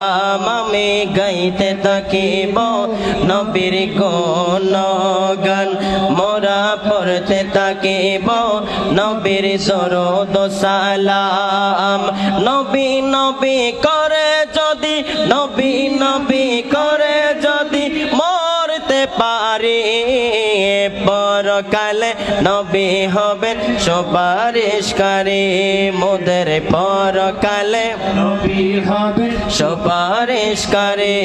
আমি গাইতে থাকিব নবীর গুণগান, মোরা পড়তে থাকিব নবীর দরুদ সালাম। নবী নবী করে যদি, নবী নবী করে যদি মরতে পারি, পরকালে নবী হবেন সুপারিশকারী। মোদের পরকালে নবী হবেন সুপারিশকারী।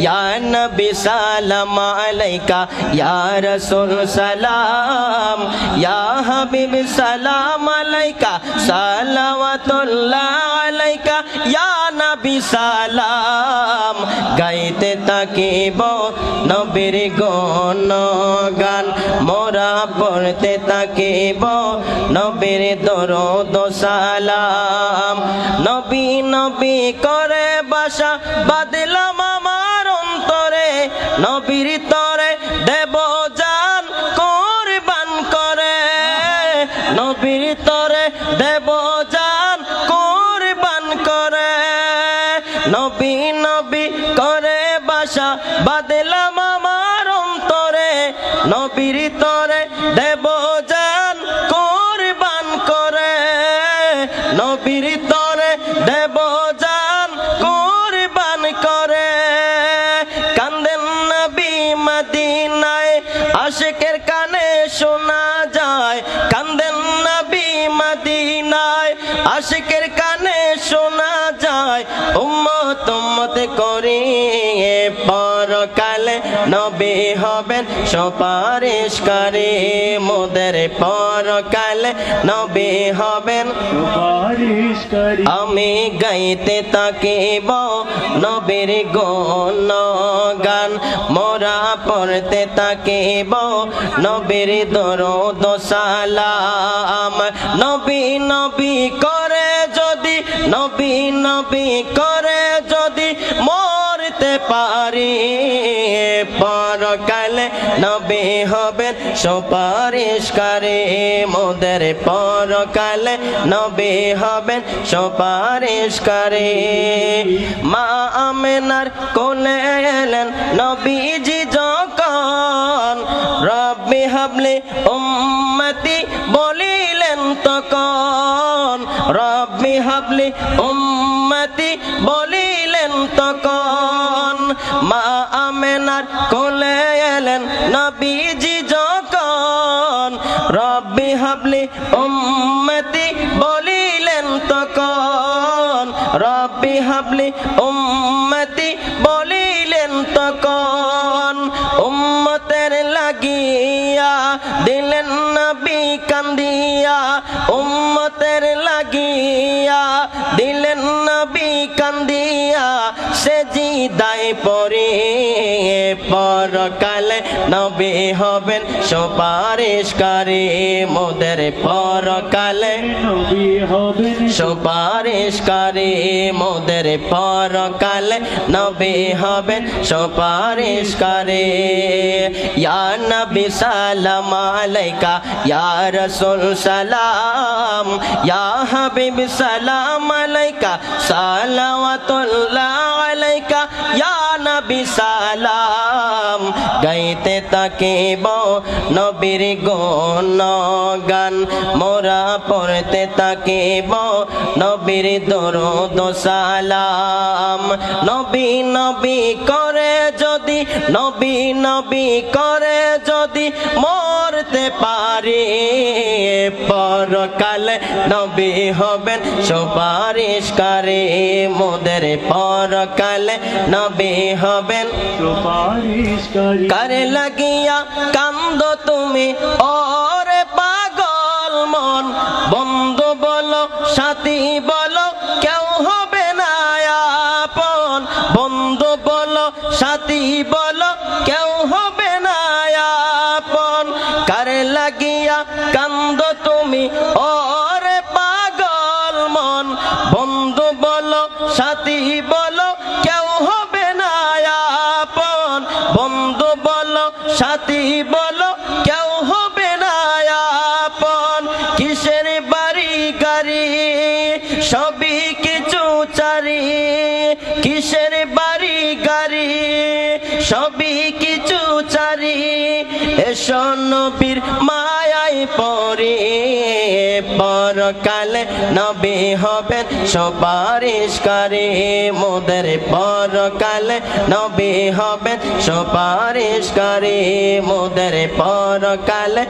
ইয়া নবী সালাম আলাইকা, ইয়া রাসূল সালাম, ইয়া হাবিব সালাম আলাইকা, সালাওয়াতুল্লাহ আলাইকা, ইয়া নবী সালাম। গাইতে থাকিব নবীর গুণগান, মোরা পড়তে থাকিব নবীর দরুদ সালাম। নবী নবী করে বাসা বাঁধলাম আমার অন্তরে, নবীর তরে দেব জান কুরবান করে, নবীর তরে দেব জান কুরবান করে। নবী নবী করে বাসা বাঁধলাম আমার অন্তরে, নবীর তরে দেব জান কুরবান করে, নবীর তরে দেব জান কুরবান করে। কান্দেন নবী মদিনায় আশিকের কানে শোনা যায়, কান্দেন নবী মদিনায় আশিকের কানে শোনা যায়। উম্মত উম্মত করি পরকালে নবী হবেন সুপারিশকারী। মোদের পরকালে নবী হবেন সুপারিশকারী। আমি গাইতে থাকিব নবীর গুণগান, মোরা পড়তে থাকিব নবীর দরুদ সালাম। নবী নবী করে যদি, নবী নবী করে যদি মরতে পারি, পরকালে নবী হবেন সুপারিশকারী। মোদের পরকালে নবী হবেন সুপারিশকারী। মা আমেনার কোলে এলেন নবীজি যখন, রব্বি হাবলি উম্মতি বলিলেন তখন, রব্বি হাবলি উম্মতি বলিলেন তখন। মা আমেনার কোলে এলেন নবীজি যখন, রব্বি হাবলি উম্মতি বলিলেন তখন, রব্বি হাবলি উম্মতি বলিলেন তখন। উম্মতের লাগিয়া দিলেন নবী কান্দিয়া, উম্মতের লাগিয়া দিলেন নবী কান্দিয়া। সেজদায় পড়ে পরকালে নবী হবেন সুপারিশকারী। মোদের পরকালে নবী হবেন সুপারিশকারী। মোদের পরকালে নবী হবেন সুপারিশকারী। ইয়া নবী সালাম আলাইকা, ইয়া রাসূল সালাম, ইয়া হাবিব সালাম আলাইকা, সালাওয়াতুল্লাহ আলাইকা, ইয়া নবী সালাম। গাইতে থাকিব নবীর গুণগান, মোরা পড়তে থাকিব নবীর দরুদ সালাম। নবী নবী করে যদি, নবী নবী করে যদি মরতে পারি, পরকালে নবী হবেন সুপারিশকারী। মোদের পরকালে নবী হবেন সুপারিশকারী। কারে লাগিয়া কান্দো তুমি ওরে পাগল মন, বন্ধু বলো সাথী বলো কেউ হবে না আপন, বন্ধু বলো সাথী বলো কেউ হবে না আপন। কারে লাগিয়া কান্দো তুমি ওরে পাগল মন, বন্ধু বলো সাথী বলো কেউ হবে না আপন, বন্ধু বলো সাথী বলো কেউ হবে না আপন। কিসের বাড়ি গাড়ি সবই কিছু চারি, সবই কিছু চারি এসো নবীর মায়ায় পড়ে পরকালে নবী হবেন সুপারিশকারী মোদের পরকালে নবী হবেন সুপারিশকারী মোদের পরকালে